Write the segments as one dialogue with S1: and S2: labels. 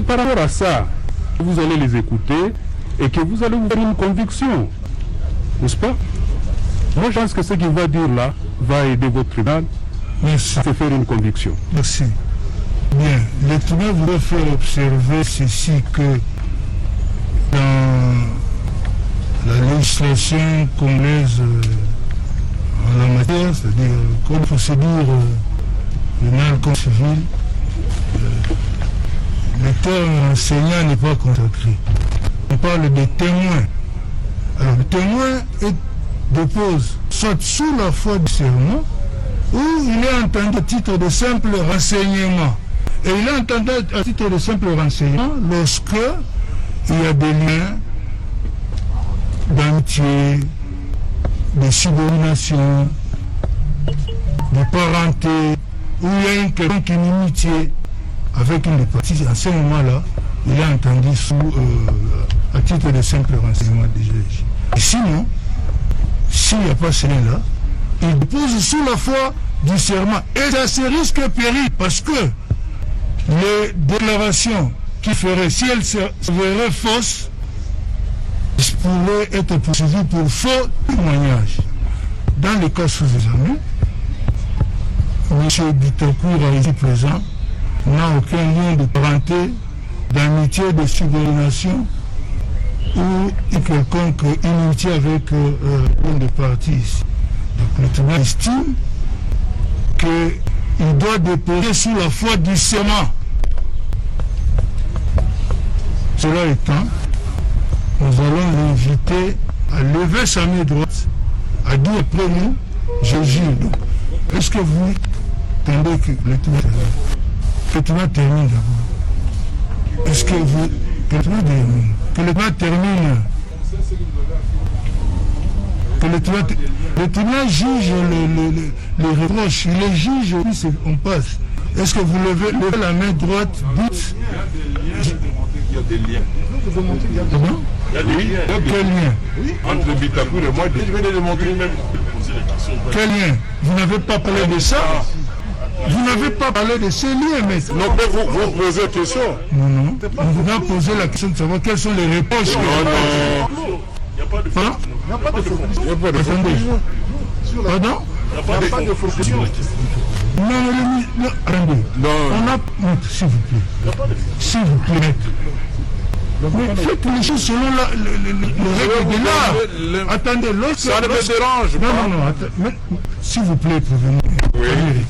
S1: par rapport à ça, vous allez les écouter et que vous allez vous faire une conviction. N'est-ce pas? Moi, je pense que ce qu'il va dire là va aider votre tribunal à se faire une conviction.
S2: Merci. Bien, le tribunal voudrait faire observer ceci, que dans la législation congolaise en la matière, c'est-à-dire comme procédure pénale comme civile, le terme enseignant n'est pas consacré. On parle de témoin. Alors le témoin dépose soit sous la foi du serment, ou il est entendu à titre de simple renseignement. Et il est entendu à titre de simple renseignement lorsque il y a des liens d'amitié, de subordination, de parenté, où il y a une quelconque inimitié avec une des parties. À ce moment-là, il est entendu à titre de simple renseignement des juges. Et sinon, s'il n'y a pas cela, il dépose sous la foi du serment. Et ça se risque péril, parce que les déclarations qu'il ferait, si elles se verraient fausses, pourraient être poursuivies pour faux témoignage. Dans le cas sous-examen, M. Bitakoura, ici présent, n'a aucun lien de parenté, d'amitié, de subordination ou quelconque inimitié avec une des parties ici. Donc le tribunal estime qu'il doit déposer sous la foi du serment. Cela étant, nous allons l'inviter à lever sa main droite, à dire après nous, je jure. Est-ce que vous attendez que le tribunal termine d'abord? Est-ce que vous... Que le tribunal termine. Que le tribunal juge les reproches. Il les juge, puis on passe. Est-ce que vous levez la main droite, dites...
S3: Il y a des liens.
S2: Comment?
S3: Il y a des liens.
S2: Quel lien?
S3: Oui. Entre Bitakoura et moi, je vais les montrer même.
S2: Quel lien? Vous n'avez pas parlé de ça? Vous n'avez pas parlé de ces liens, mais...
S3: Non, mais vous posez la question.
S2: Non. On vous a posé la question de savoir quelles sont les réponses.
S3: Non. Il n'y a pas de
S2: Hein?
S3: Il n'y a pas de focus. Il n'y a pas de focus.
S2: Pardon?
S3: Il n'y a pas de focus.
S2: Non, attendez.
S3: Non.
S2: On a... S'il vous plaît. S'il vous plaît. Mais faites les choses selon les règles de l'art. Attendez, l'autre...
S3: Ça ne me dérange pas.
S2: Non, attendez. S'il vous plaît, prévenez.
S3: Oui.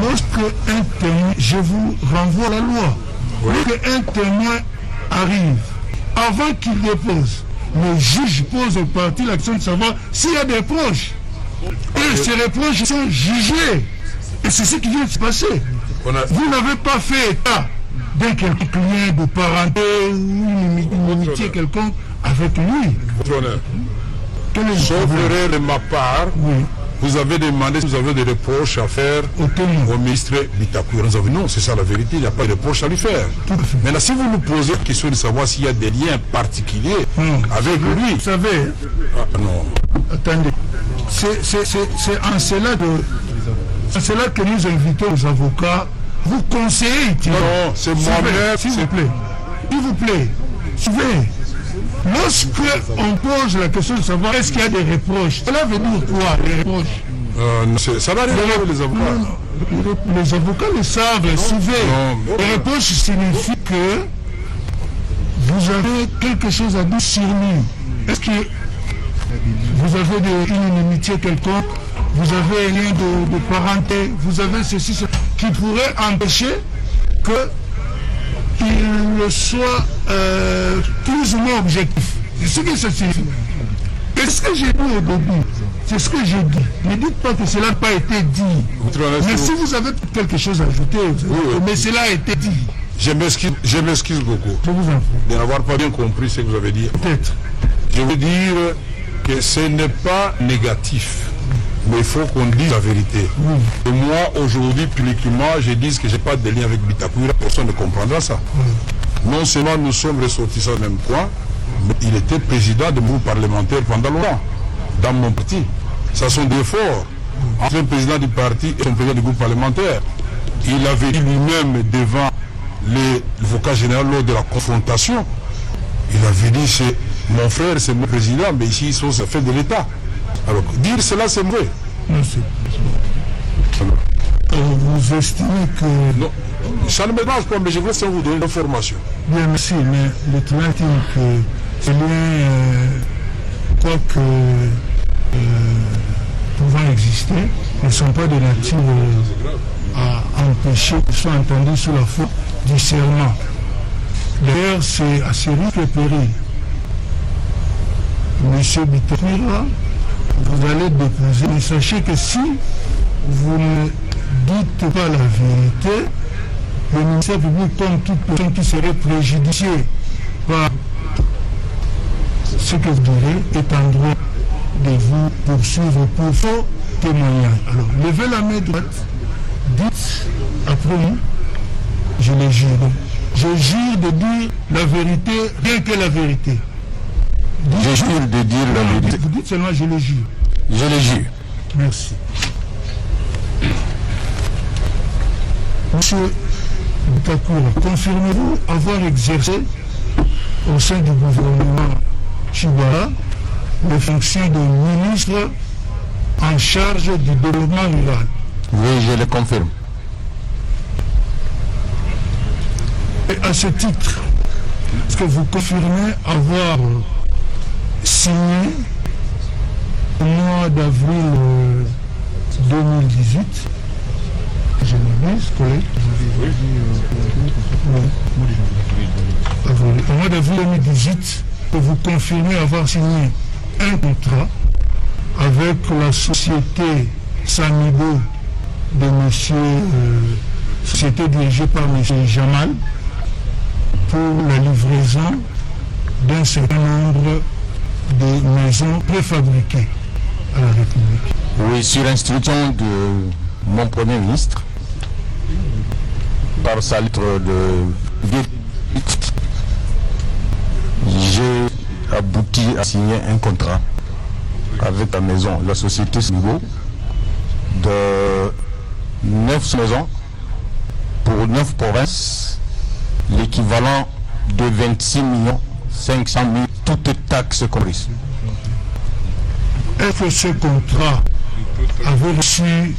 S2: Lorsque un témoin, je vous renvoie à la loi, lorsque un témoin arrive, avant qu'il dépose, le juge pose au parti l'action de savoir s'il y a des reproches. Et ces reproches sont jugés. Et c'est ce qui vient de se passer. Vous n'avez pas fait état d'un quelconque lien de parenté ou une inimitié quelconque avec lui.
S3: Votre honneur.
S2: Sauf
S3: erreur de ma part,
S2: oui.
S3: Vous avez demandé si vous avez des reproches à faire au ministre Bitakoura. Nous avons dit non, c'est ça la vérité, il n'y a pas de reproches à lui faire. Maintenant, si vous nous posez la question de savoir s'il y a des liens particuliers avec lui...
S2: Vous savez...
S3: non.
S2: Attendez. C'est en cela que nous invitons les avocats. Vous conseillez.
S3: Non, c'est moi-même.
S2: S'il vous plaît. Suivez. Lorsque on pose la question de savoir est-ce qu'il y a des reproches, cela veut dire quoi, les reproches?
S3: Ça va arriver avec les avocats.
S2: Les avocats le savent, suivez. Les reproches signifient que vous avez quelque chose à dire sur lui. Est-ce que vous avez une inimitié quelconque, vous avez un lien de parenté, vous avez ceci, qui pourrait empêcher que il soit plus ou moins objectif. C'est ce que ça signifie. Et ce que j'ai dit au début, c'est ce que j'ai dit. Ne dites pas que cela n'a pas été dit. Mais si vous avez quelque chose à ajouter, mais cela a été dit.
S3: Je m'excuse beaucoup
S2: Je vous en prie.
S3: de n'avoir pas bien compris ce que vous avez dit.
S2: Peut-être.
S3: Je veux dire que ce n'est pas négatif. Mais il faut qu'on dise la vérité. Et moi, aujourd'hui, publiquement, je dis que je n'ai pas de lien avec Bitakoura, personne ne comprendra ça. Non seulement nous sommes ressortissants au même point, mais il était président de mon groupe parlementaire pendant longtemps, dans mon parti. Ça sont des efforts entre un président du parti et son président du groupe parlementaire. Il avait dit lui-même devant l'avocat général lors de la confrontation. Il avait dit c'est mon frère, c'est mon président, mais ici ils sont affaires de l'État. Alors dire cela c'est mauvais.
S2: Non, vous estimez que...
S3: Non, ça ne me dérange pas, mais je voulais vous donner une information.
S2: Bien, merci, mais le tribunal dit que ces liens, quoique pouvant exister, ne sont pas de nature à empêcher qu'ils soient entendus sous la forme du serment. D'ailleurs, c'est à ce risque et péril. Monsieur Bitakwira, vous allez déposer, mais sachez que si vous ne dites pas la vérité, le ministère public, comme toute personne qui serait préjudiciée par ce que vous direz, est en droit de vous poursuivre pour faux témoignage. Alors, levez la main droite, dites après nous, je le jure. Je jure de dire la vérité, rien que la vérité. Dites,
S4: je jure de dire la vérité.
S2: Vous dites seulement je le jure.
S4: Je le jure.
S2: Merci. Monsieur Bitakwira, confirmez-vous avoir exercé au sein du gouvernement Chibara les fonctions de ministre en charge du développement rural?
S4: Oui, je le confirme.
S2: Et à ce titre, est-ce que vous confirmez avoir signé au mois d'avril 2018, je m'abuse, collègue, au mois d'avril 2018, que vous confirmez avoir signé un contrat avec la société Samibo de monsieur, société dirigée par monsieur Jamal, pour la livraison d'un certain nombre de maisons préfabriquées à la République.
S4: Oui, sur instruction de mon Premier ministre, par sa lettre de j'ai abouti à signer un contrat avec la maison, la société Smigo, de 9 maisons pour 9 provinces, l'équivalent de 26 500 000, toutes taxes comprises.
S2: Est-ce que ce contrat avait reçu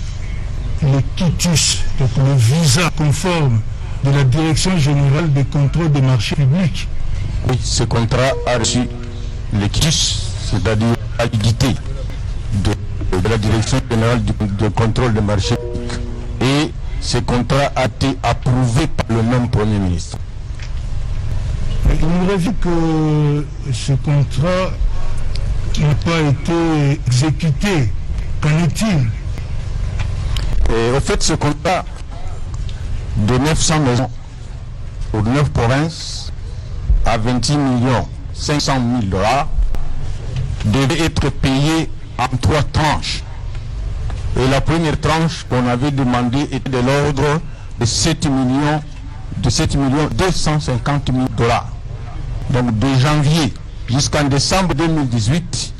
S2: le quitus, donc le visa conforme de la Direction générale des contrôles des marchés publics?
S4: Oui, ce contrat a reçu le quitus, c'est-à-dire la validité de la Direction générale de contrôle des marchés publics. Et ce contrat a été approuvé par le même Premier ministre.
S2: Il nous dit que ce contrat n'a pas été exécuté. Qu'en est-il?
S4: Et au fait, ce contrat de 900 maisons pour 9 provinces à 26 500 000 $ devait être payé en 3 tranches. Et la première tranche qu'on avait demandé était de l'ordre de 7 250 000 $. Donc de janvier jusqu'en décembre 2018,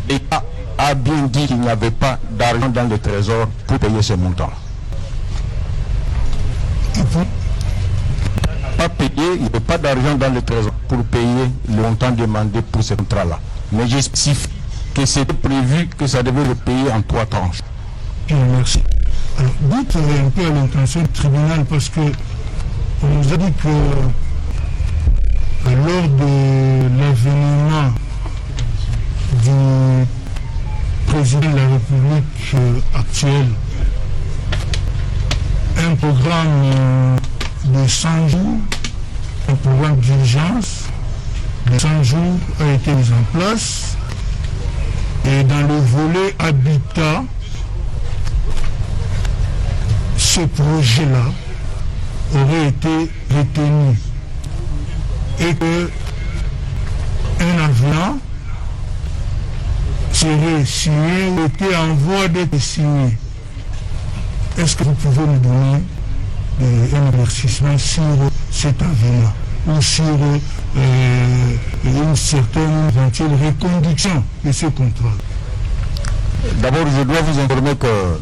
S4: l'État a bien dit qu'il n'y avait pas d'argent dans le trésor pour payer ce montant. Pas payé, il n'y avait pas d'argent dans le trésor pour payer le montant demandé pour ce contrat-là. Mais je spécifie que c'était prévu que ça devait le payer en 3 tranches.
S2: Merci. Alors, dites un peu à l'intention du tribunal, parce que on nous a dit que lors de l'avènement du président de la République actuel, un programme de 100 jours, un programme d'urgence de 100 jours a été mis en place, et dans le volet habitat, ce projet-là aurait été retenu et que un avenant serait signé ou était en voie d'être signé. Est-ce que vous pouvez nous donner un éclaircissement sur cet avenant ou sur une certaine éventuelle reconduction de ce contrat?
S4: D'abord, je dois vous informer que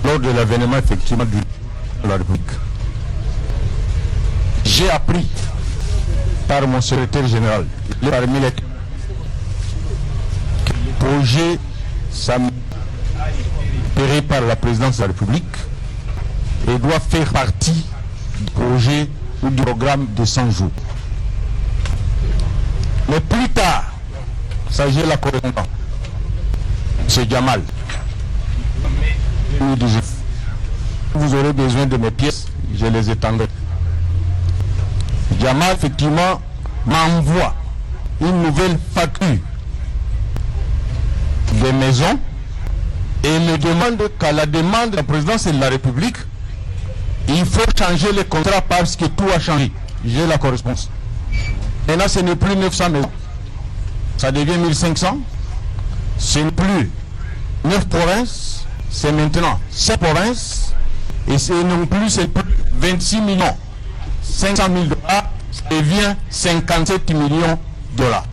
S4: lors de l'avènement effectivement de la République, J'ai appris par mon secrétaire général, parmi les projets opérés par la présidence de la République et doit faire partie du projet ou du programme de 100 jours. Mais plus tard, ça j'ai la correspondance. C'est Jamal. Vous aurez besoin de mes pièces, je les étendrai. Jamal, effectivement, m'envoie une nouvelle facture des maisons et me demande qu'à la demande de la présidence de la République, il faut changer les contrats parce que tout a changé. J'ai la correspondance. Maintenant, ce n'est plus 900 maisons. Ça devient 1500. Ce n'est plus 9 provinces. C'est maintenant 7 provinces. Et non plus, c'est plus 26 millions. 500 000 dollars. Ça devient 57 millions de dollars.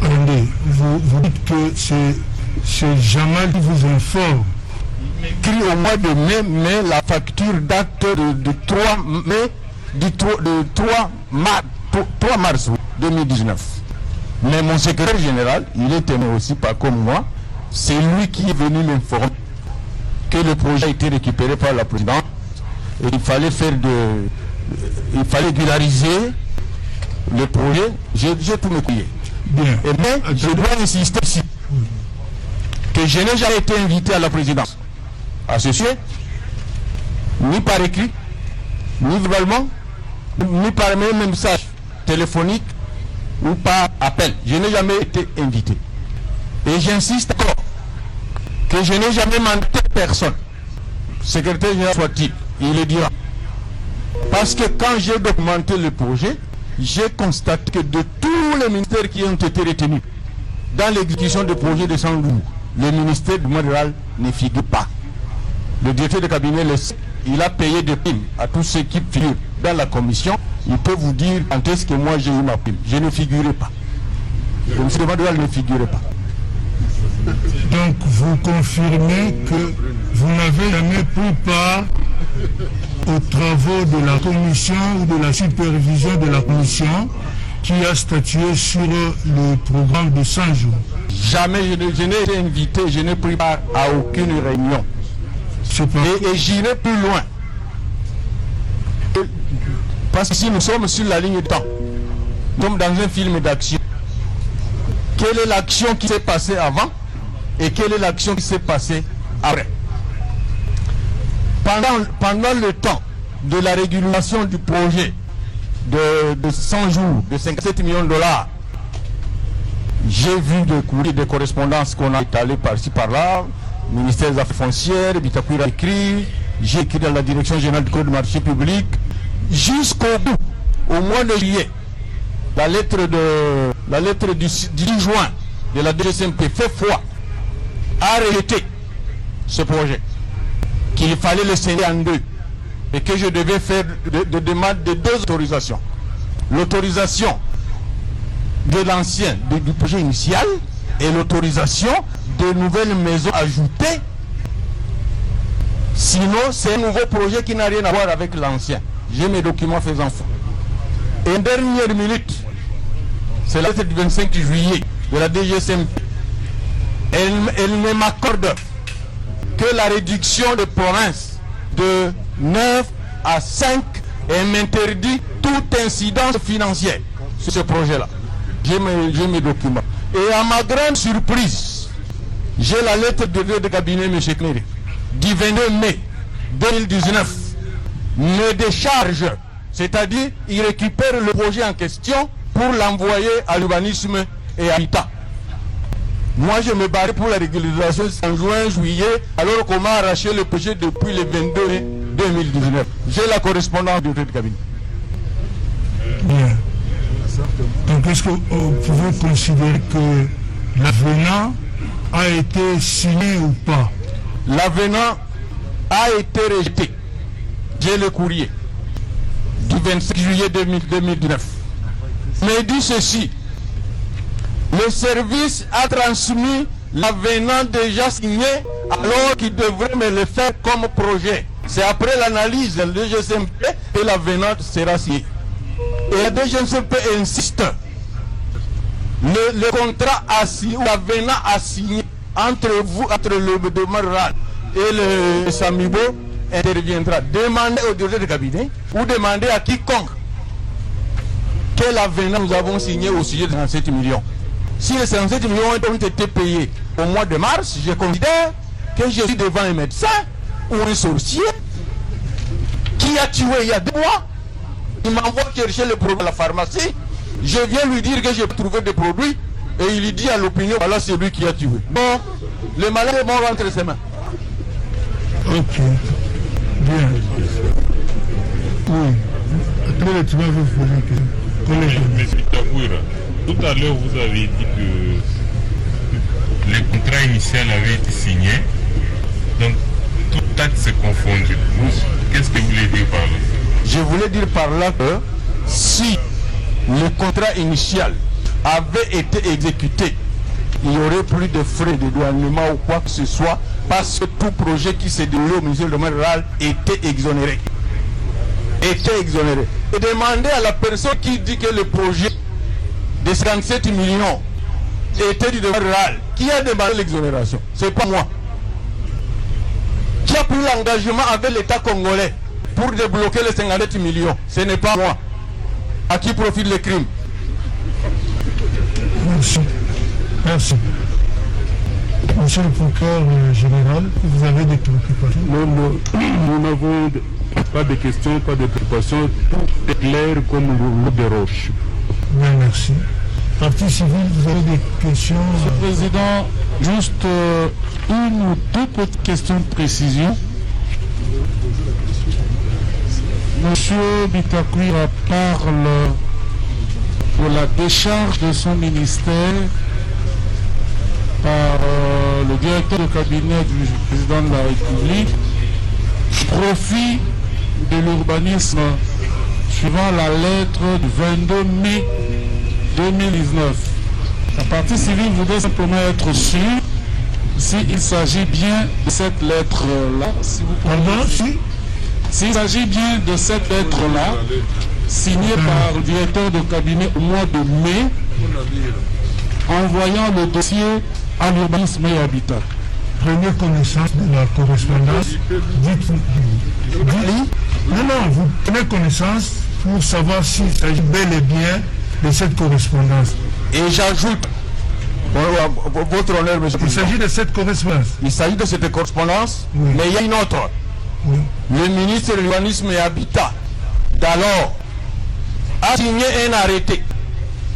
S2: Attendez, vous dites que c'est Jamal qui vous informe.
S4: Écrit au mois de mai, mais la facture date de 3 mai, du 3 mars 2019. Mais mon secrétaire général, il est témoin aussi, pas comme moi, c'est lui qui est venu m'informer que le projet a été récupéré par la présidente et il fallait régulariser le projet. J'ai tout me couillé. Mais je dois insister ici que je n'ai jamais été invité à la présidence à ce sujet, ni par écrit, ni verbalement, ni par même message téléphonique ou par appel. Je n'ai jamais été invité. Et j'insiste encore que je n'ai jamais mandaté personne, secrétaire général soit-il, il le dira. Parce que quand j'ai documenté le projet, j'ai constaté que de tous les ministères qui ont été retenus dans l'exécution du projet de Sandou, le ministère du monde rural ne figure pas. Le directeur de cabinet, il a payé des primes à tous ceux qui figurent dans la commission. Il peut vous dire quand est-ce que moi j'ai eu ma prime. Je ne figurais pas. Le ministère du monde rural ne figurait pas.
S2: Donc vous confirmez que vous n'avez jamais pris part aux travaux de la commission ou de la supervision de la commission qui a statué sur le programme de 100 jours.
S4: Jamais je n'ai été invité, je n'ai pris part à aucune réunion. Et j'irai plus loin. Parce que si nous sommes sur la ligne de temps, nous sommes dans un film d'action. Quelle est l'action qui s'est passée avant et quelle est l'action qui s'est passée après? Pendant le temps de la régulation du projet de 100 jours, de 57 millions de dollars, j'ai vu des courriers de correspondance qu'on a étalés par-ci par-là, ministère des Affaires foncières, Bitakwira a écrit, j'ai écrit dans la direction générale du Code du marché public, jusqu'au bout, au mois de juillet, la lettre du 10 juin de la DGCMP fait foi, a rejeté ce projet, qu'il fallait le scinder en deux, et que je devais faire des demandes de 2 autorisations. L'autorisation de l'ancien, du projet initial, et l'autorisation de nouvelles maisons ajoutées. Sinon, c'est un nouveau projet qui n'a rien à voir avec l'ancien. J'ai mes documents faisant foi. Et en dernière minute, c'est la lettre du 25 juillet de la DGCMP. Elle ne m'accorde que la réduction de province de 9 à 5 et m'interdit toute incidence financière sur ce projet-là. J'ai mes documents. Et à ma grande surprise, j'ai la lettre de cabinet M. Knéry du 22 mai 2019 me décharge, c'est-à-dire il récupère le projet en question pour l'envoyer à l'urbanisme et à l'État. Moi je me barrais pour la régularisation en juin, juillet, alors qu'on m'a arraché le projet depuis le 22 mai 2019. J'ai la correspondance du cabinet.
S2: Bien. Donc est-ce que vous pouvez considérer que l'avenant a été signé ou pas?
S4: L'avenant a été rejeté. J'ai le courrier du 25 juillet 2019. Mais dit ceci: le service a transmis l'avenant déjà signé alors qu'il devrait me le faire comme projet. C'est après l'analyse de la DGCMP que l'avenant sera signé. Et la DGCMP insiste. Le contrat a signé, ou l'avenant a signé entre vous, entre le demandeur rural et le Samibo interviendra. Demandez au directeur de cabinet ou demandez à quiconque quel avenant nous avons signé au sujet de 57 millions. Si les 57 millions ont été payés au mois de mars, je considère que je suis devant un médecin ou un sorcier qui a tué il y a 2 mois. Il m'envoie chercher le produit à la pharmacie. Je viens lui dire que j'ai trouvé des produits et il dit à l'opinion, voilà, c'est lui qui a tué. Bon, le malin est mort entre ses mains.
S2: Ok. Bien. Oui. Après, tu m'avais posé une question.
S5: Monsieur Takouira, tout à l'heure vous avez dit que le contrat initial avait été signé, donc toute acte se confondue. Qu'est-ce que vous voulez dire par là?
S4: Je voulais dire par là que si le contrat initial avait été exécuté, il n'y aurait plus de frais de douanement ou quoi que ce soit, parce que tout projet qui s'est déroulé au ministère du domaine rural était exonéré. Et demandez à la personne qui dit que le projet de 57 millions était du domaine rural, qui a demandé l'exonération? C'est pas moi. Qui a pris l'engagement avec l'État congolais pour débloquer les 57 millions? Ce n'est pas moi. À qui profite le crime?
S2: Merci. Merci. Monsieur le procureur général, vous avez des préoccupations?
S1: Non, nous n'avons pas de questions, pas de préoccupations. Tout est clair comme l'eau des roches.
S2: Bien, merci. Partie civile, vous avez des questions?
S6: Monsieur le Président, juste une ou deux petites questions de précision. Monsieur Bitakwira parle de la décharge de son ministère par le directeur de cabinet du président de la République, profit de l'urbanisme suivant la lettre du 22 mai 2019. La partie civile voudrait simplement être sûre s'il s'agit bien de cette lettre-là. S'il s'agit bien de cette lettre-là, signée par le directeur de cabinet au mois de mai, envoyant le dossier à l'urbanisme et habitat.
S2: Prenez connaissance de la correspondance. Vous prenez connaissance pour savoir s'il s'agit bel et bien de cette correspondance.
S4: Et j'ajoute, votre honneur, monsieur le
S2: Il
S4: Président,
S2: s'agit de cette correspondance.
S4: il s'agit de cette correspondance,
S2: Oui.
S4: mais il y a une autre.
S2: Oui.
S4: Le ministre de l'Urbanisme et Habitat d'alors a signé un arrêté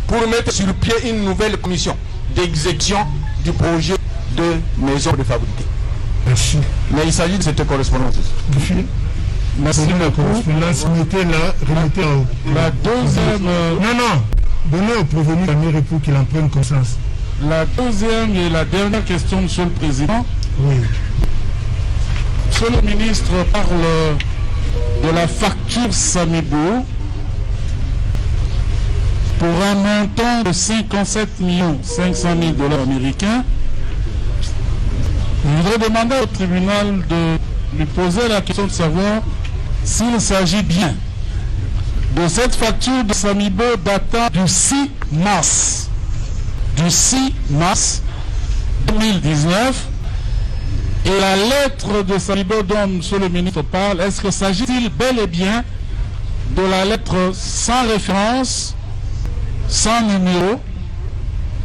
S4: pour mettre sur pied une nouvelle commission d'exécution du projet de maison de fabriquer.
S2: Merci.
S4: Mais il s'agit de cette correspondance.
S2: Merci la correspondance. Remettez à...
S6: La deuxième,
S2: Non. Donnez au prévenu la pour qu'il en prenne conscience.
S6: la deuxième et la dernière question, Monsieur le Président.
S2: Oui.
S6: Monsieur le ministre parle de la facture Samibo pour un montant de 57 500 000 $ américains. Je voudrais demander au tribunal de lui poser la question de savoir s'il s'agit bien de cette facture de Samibo datant du 6 mars 2019 et la lettre de Samibo dont M. le ministre parle. Est-ce que s'agit-il bel et bien de la lettre sans référence, sans numéro,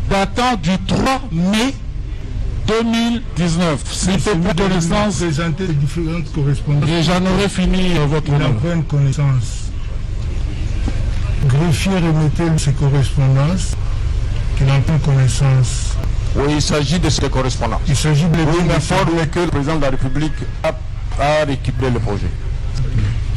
S6: datant du 3 mai 2019? S'il faut prendre connaissance,
S2: Présenter les différentes correspondances.
S6: et j'en aurai fini votre
S2: Il en
S6: honneur.
S2: prenne connaissance. Greffier, remettez ces correspondances. Qu'il en prenne connaissance.
S4: Oui, il s'agit de cette correspondance.
S2: Il s'agit de
S4: Oui, il m'informe que le président de la République a récupéré le projet.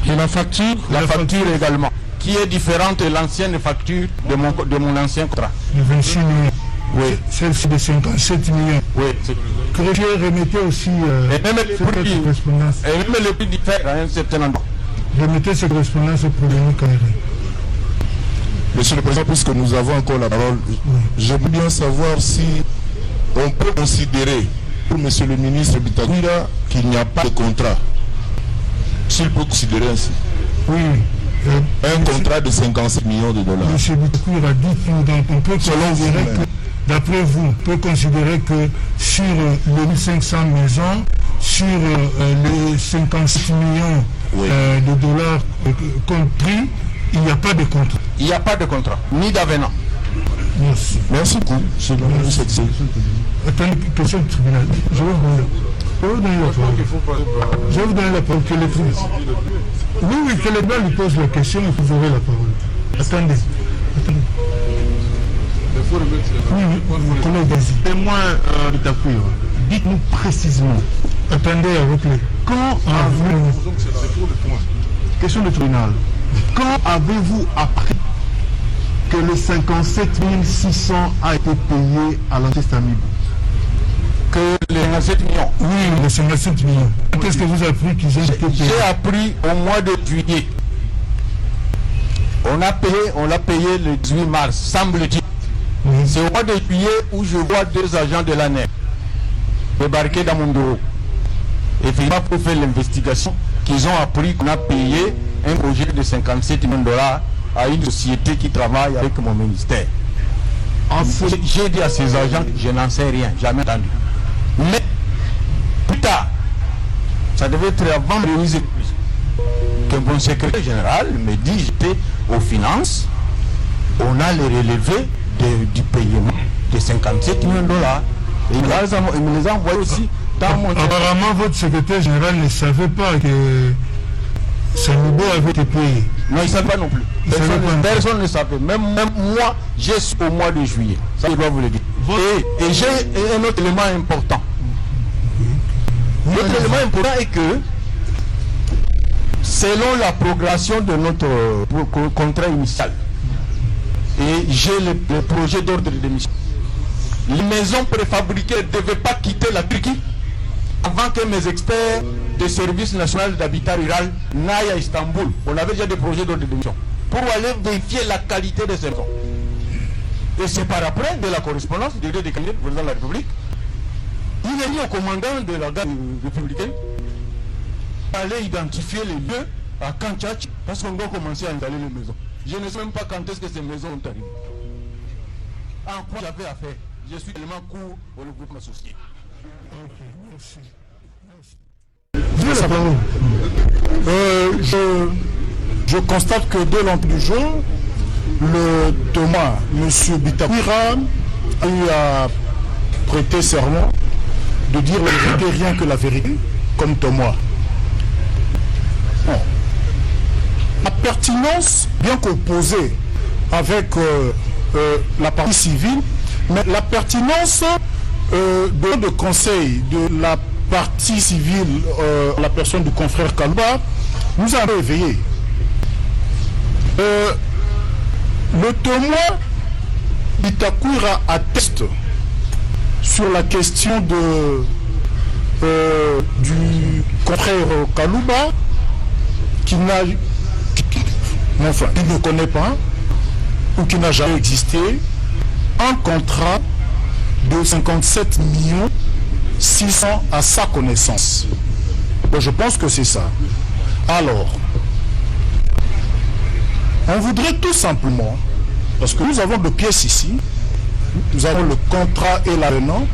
S6: Et la facture?
S4: La facture également, qui est différente de l'ancienne facture de mon ancien contrat.
S2: de 26 millions.
S4: Oui,
S2: Celle-ci de 57 millions.
S4: oui. c'est-
S2: Greffier, remettez aussi
S4: Et même les
S2: cette
S4: prix,
S2: correspondance.
S4: et même le prix diffère à un certain endroit.
S2: Remettez ces correspondances au prévenu carré.
S7: Monsieur le Président, puisque nous avons encore la parole, j'aimerais bien savoir si on peut considérer pour Monsieur le ministre Bitakwira qu'il n'y a pas de contrat. s'il peut considérer ainsi.
S2: Oui.
S7: Un contrat de 57 millions de dollars.
S2: M. Bitakour a dit que donc, on peut considérer que, d'après vous, on peut considérer que sur les 1500 maisons, sur les 56 millions de dollars compris, il n'y a pas de contrat.
S4: Il n'y a pas de contrat, ni d'avenant.
S2: Merci.
S7: Merci beaucoup.
S2: Attendez, question du tribunal. Je vais vous donner la parole. Je vais vous donner la parole. Que le tribunal. Oui, que le tribunal lui pose la question et vous aurez la parole. Attendez. Oui, collègue, vas-y.
S8: Témoin Bitakour, dites-nous précisément.
S2: Attendez, avec
S8: quand avez-vous... Question de tribunal. Quand avez-vous appris que le 57 600 a été payé à l'Ancien Samib?
S4: Que les 57 millions.
S2: Oui, les 57 millions. Qu'est-ce que vous avez appris qu'ils ont été payés?
S4: J'ai appris au mois de juillet. On l'a payé le 18 mars, semble-t-il.
S2: Oui.
S4: C'est au mois de juillet où je vois deux agents de l'ANER débarquer dans mon bureau. Et finalement, pour faire l'investigation, qu'ils ont appris qu'on a payé un projet de 57 millions de dollars à une société qui travaille avec mon ministère. J'ai dit à ces agents que je n'en sais rien, jamais entendu. Mais plus tard, ça devait être avant de remise que mon secrétaire général me dit, j'étais aux finances, on a les relevés du paiement de 57 millions de dollars. Et il me les a envoyés aussi dans mon...
S2: Apparemment, votre secrétaire général ne savait pas que Samibo avait été payé.
S4: Non, il ne savait pas non plus. Personne ne savait. Même moi, j'ai su au mois de juillet. Ça, je dois vous le dire. Et j'ai un autre élément important. L'autre élément important est que, selon la progression de notre contrat initial, et j'ai le projet d'ordre de mission, les maisons préfabriquées ne devaient pas quitter la Turquie avant que mes experts des services nationaux d'habitat rural n'aillent à Istanbul. On avait déjà des projets d'ordre de mission pour aller vérifier la qualité de ces maisons. Et c'est par après de la correspondance du président de la République, il est dit au commandant de la garde républicaine d'aller identifier les lieux à Kanchach parce qu'on doit commencer à installer les maisons. Je ne sais même pas quand est-ce que ces maisons ont arrivé. En quoi j'avais affaire? Je suis tellement court au groupe associé.
S3: Je constate que dès l'entrée du jour, le Thomas, M. Bitakoura, a eu à prêter serment de dire la vérité, rien que la vérité, comme Thomas. Bon. La pertinence, bien qu'opposée avec la partie civile, mais la pertinence de conseil de la partie civile, la personne du confrère Kalouba, nous a éveillés. Le témoin Bitakoura atteste sur la question du confrère Kalouba qui ne connaît pas ou qui n'a jamais existé un contrat de 57 600 à sa connaissance. Donc je pense que c'est ça. Alors, on voudrait tout simplement, parce que nous avons deux pièces ici, nous avons le contrat et l'avenant,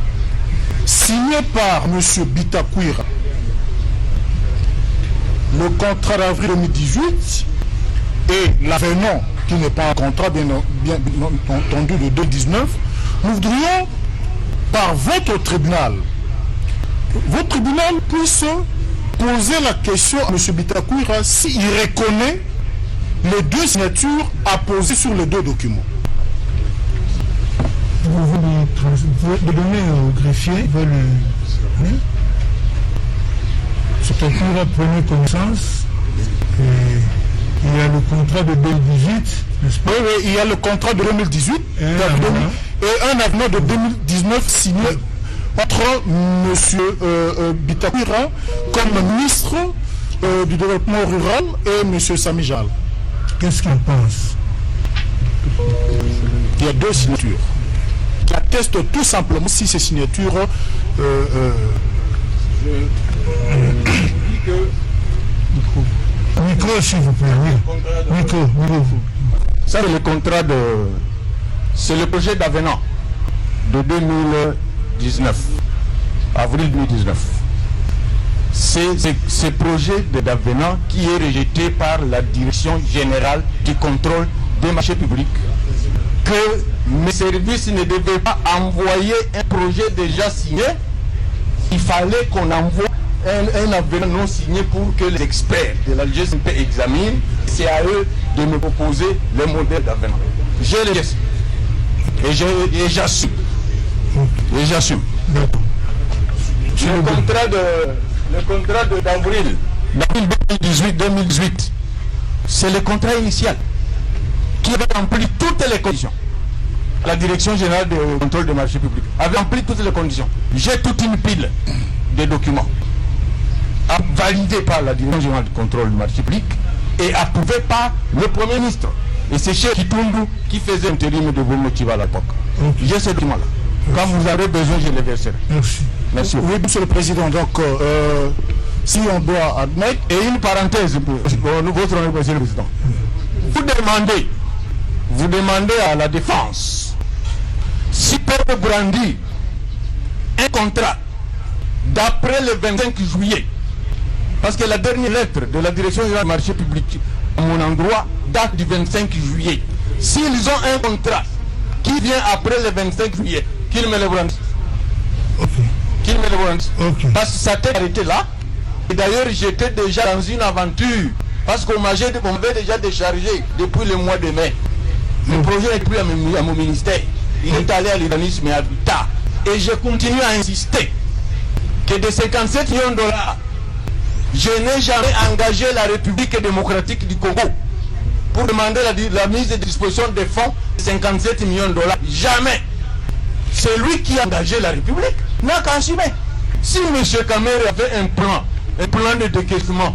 S3: signé par M. Bitakoura, le contrat d'avril 2018 et l'avenant, qui n'est pas un contrat bien entendu de 2019, nous voudrions, par votre tribunal puisse poser la question à M. Bitakoura s'il reconnaît les deux signatures apposées sur les deux documents.
S2: Vous voulez donner au greffier, Bitakoura prenait connaissance. Il y a le contrat de 2018, n'est-ce pas?
S3: Oui, il y a le contrat de 2018 et un avenant de 2019 signé entre M. Bitakoura comme ministre du développement rural et M. Samijal.
S2: Qu'est-ce qu'il pense?
S3: Il y a deux signatures qui attestent tout simplement si ces signatures
S2: Micro, s'il vous plaît, oui. Micro.
S4: Ça, c'est le contrat de... C'est le projet d'avenant de 2019, avril 2019. C'est ce projet d'avenant qui est rejeté par la Direction générale du contrôle des marchés publics, que mes services ne devaient pas envoyer un projet déjà signé. Il fallait qu'on envoie un avenant non signé pour que les experts de la GSMP examinent. C'est à eux de me proposer le modèle d'avenant. J'ai les gestes. Et j'assume. Et j'assume. Le contrat d'avril 2018, c'est le contrat initial qui avait rempli toutes les conditions. La Direction générale de contrôle des marchés publics avait rempli toutes les conditions. J'ai toute une pile de documents validés par la Direction générale de contrôle du marché public et approuvés par le Premier ministre. Et c'est chez Kitundu qui faisait l'intérim de Volmotiva à l'époque. J'ai ces documents-là. Quand vous avez besoin, je les verserai.
S2: Merci.
S4: Merci.
S7: Oui, Monsieur le Président, donc si on doit admettre...
S4: Et une parenthèse, votre honneur, Monsieur le Président. Vous demandez à la défense si peut brandir un contrat d'après le 25 juillet. Parce que la dernière lettre de la Direction générale du marché public à mon endroit date du 25 juillet. S'ils ont un contrat qui vient après le 25 juillet, qu'ils me le brandissent. Qu'ils me le brandissent. Parce que ça t'est arrêté là. Et d'ailleurs, j'étais déjà dans une aventure. Parce qu'on m'avait déjà déchargé depuis le mois de mai. Le projet n'est plus à mon ministère. Il est allé à l'urbanisme et à l'État. Et je continue à insister que de 57 millions de dollars, je n'ai jamais engagé la République démocratique du Congo pour demander la mise à disposition des fonds de 57 millions de dollars. Jamais. C'est lui qui a engagé la République. N'a qu'à assumer. Si M. Kamere avait un plan de décaissement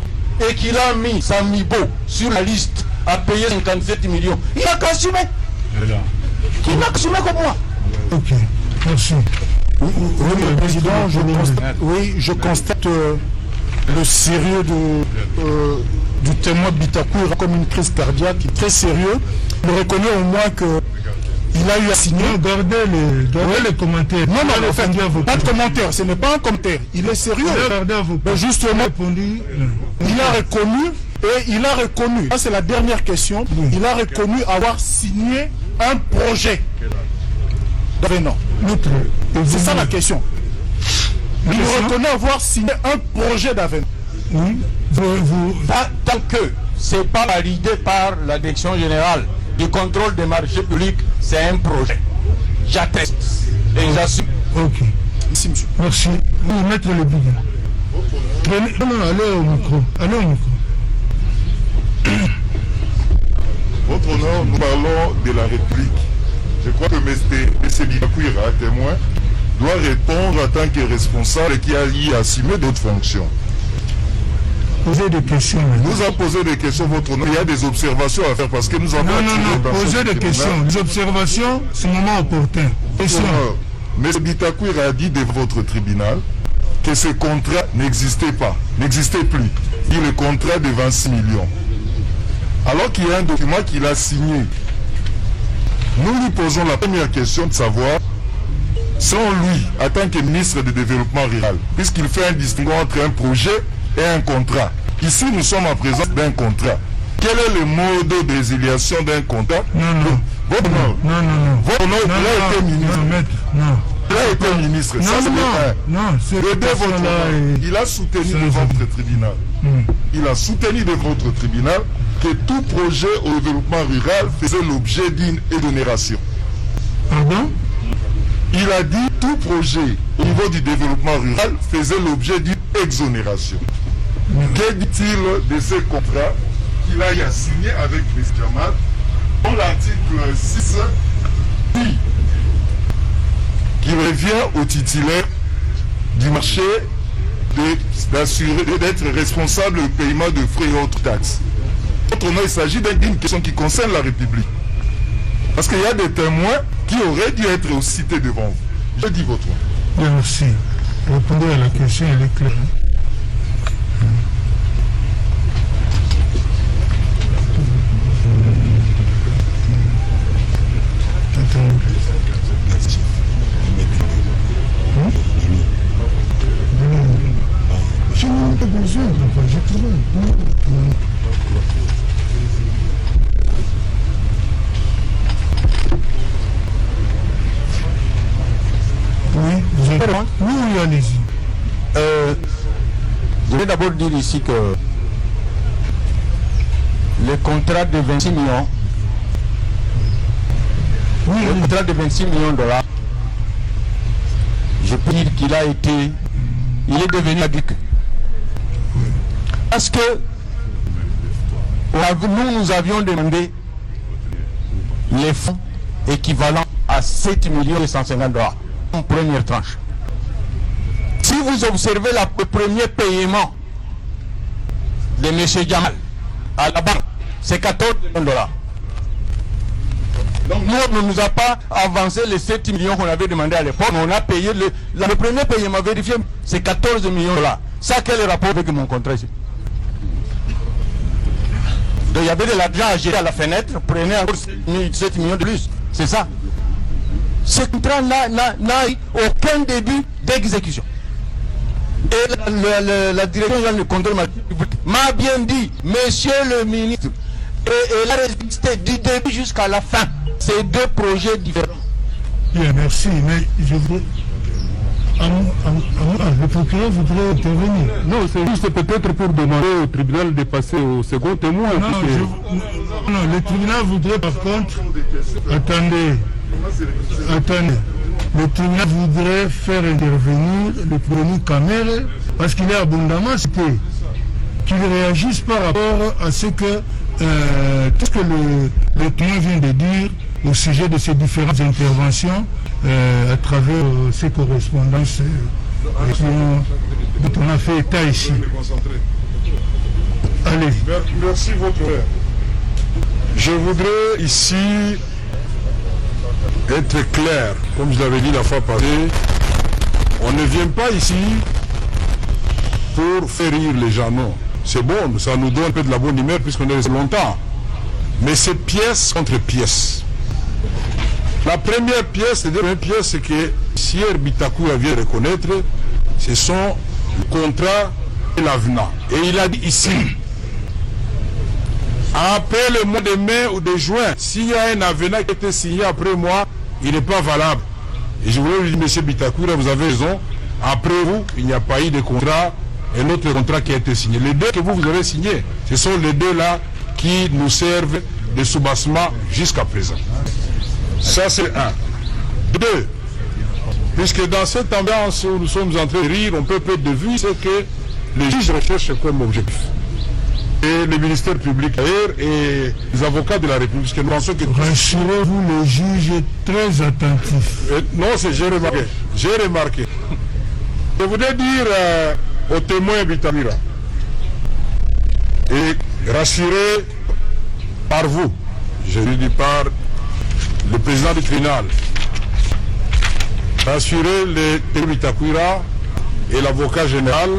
S4: et qu'il a mis Samibo sur la liste à payer 57 millions, il n'a qu'à assumer. Il n'a qu'à assumer comme moi.
S2: Ok, merci.
S7: Oui, le Président, je constate le sérieux du témoin Bitakour comme une crise cardiaque très sérieux. Il reconnaît au moins qu'il a eu à signer.
S2: Gardez les commentaires.
S7: Non, en fait, pas de commentaire, ce n'est pas un commentaire. Il est sérieux. Mais justement, il a reconnu, ça c'est la dernière question, il a reconnu avoir signé un projet d'avenant. C'est ça la question. Il reconnaît avoir signé un projet d'avenant.
S2: Oui.
S4: Tant que ce n'est pas validé par la Direction générale du contrôle des marchés publics, c'est un projet. J'atteste et j'assume.
S2: Ok.
S7: Merci, monsieur.
S2: Merci. Vous mettre le bouton. Allez au micro.
S3: Votre honneur, nous parlons de la République. Je crois que M. Bitakoura, témoin, doit répondre en tant que responsable qui a lié à assumer d'autres fonctions.
S2: Posez des questions.
S3: Nous avons posé des questions, votre honneur. Il y a des observations à faire parce que nous avons...
S2: Non, posez des questions. Les observations, c'est le moment opportun.
S3: M. Bitakoura a dit de votre tribunal que ce contrat n'existait plus. Il le contrat de 26 millions. Alors qu'il y a un document qu'il a signé. Nous lui posons la première question de savoir, sans lui, en tant que ministre du Développement rural, puisqu'il fait un distinguo entre un projet et un contrat. Ici, nous sommes en présence d'un contrat. Quel est le mode de résiliation d'un contrat? Votre honneur, il a été ministre. Il a été ministre. Il a soutenu devant votre tribunal. Il a soutenu devant votre tribunal que tout projet au développement rural faisait l'objet d'une exonération.
S2: Pardon?
S3: Il a dit tout projet au niveau du développement rural faisait l'objet d'une exonération. Que dit-il de ce contrat qu'il a signé avec M. Jamal, dont l'article 6 dit qu'il revient au titulaire du marché d'être responsable du paiement de frais et autres taxes. Autrement, il s'agit d'une question qui concerne la République. Parce qu'il y a des témoins qui auraient dû être cités devant vous. Je dis votre nom.
S2: Merci. Répondez à la question, elle est claire. allez-y.
S4: Je vais d'abord dire ici que le contrat de 26 millions, le contrat de 26 millions de dollars, je peux dire qu'il a été, il est devenu caduc. Parce que nous avions demandé les fonds équivalents à 7 millions et 150 dollars en première tranche. Si vous observez le premier paiement de M. Jamal à la banque, c'est 14 millions de dollars. Donc nous, on ne nous a pas avancé les 7 millions qu'on avait demandé à l'époque. On a payé le premier paiement vérifié, c'est 14 millions de dollars. Ça, quel est le rapport avec mon contrat ici? Donc il y avait de l'argent à gérer à la fenêtre, prenez encore 7 millions de plus. C'est ça. Ce contrat n'a eu aucun début d'exécution. Et la direction générale du contrôle m'a bien dit, monsieur le ministre, et elle a résisté du début jusqu'à la fin. C'est deux projets différents.
S2: Bien, merci, mais je voudrais... le procureur voudrait intervenir.
S1: Non, c'est juste peut-être pour demander au tribunal de passer au second témoin.
S2: Non, le tribunal voudrait par contre... Attendez. Le tribunal voudrait faire intervenir le premier Kamere parce qu'il est abondamment cité. Qu'il réagisse par rapport à ce que tout ce que le témoin vient de dire au sujet de ces différentes interventions à travers ces correspondances dont on a fait état ici. Allez.
S3: Merci, votre frère. Je voudrais ici être clair, comme je l'avais dit la fois passée. On ne vient pas ici pour faire rire les gens, non. C'est bon, ça nous donne un peu de la bonne humeur puisqu'on est resté longtemps. Mais c'est pièce contre pièce. La première pièce, c'est que Sier Bitakoura vient reconnaître, ce sont le contrat et l'avenant. Et il a dit ici, après le mois de mai ou de juin, s'il y a un avenant qui a été signé après moi, il n'est pas valable. Et je voulais lui dire, monsieur Bitakoura, vous avez raison, après vous, il n'y a pas eu de contrat, un autre contrat qui a été signé. Les deux que vous avez signés, ce sont les deux là qui nous servent de soubassement jusqu'à présent. Ça c'est un. Deux, puisque dans cette ambiance où nous sommes en train de rire, on peut perdre de vue ce que les juges recherchent comme objectif. Et le ministère public d'ailleurs et les avocats de la République, parce que nous pensons que...
S2: Rassurez-vous, le juge est très attentif.
S3: Non, j'ai remarqué. J'ai remarqué. Je voudrais dire aux témoins Bitamira et rassurer par vous, je lui dis par le président du tribunal, rassurer les témoins Bitamira et l'avocat général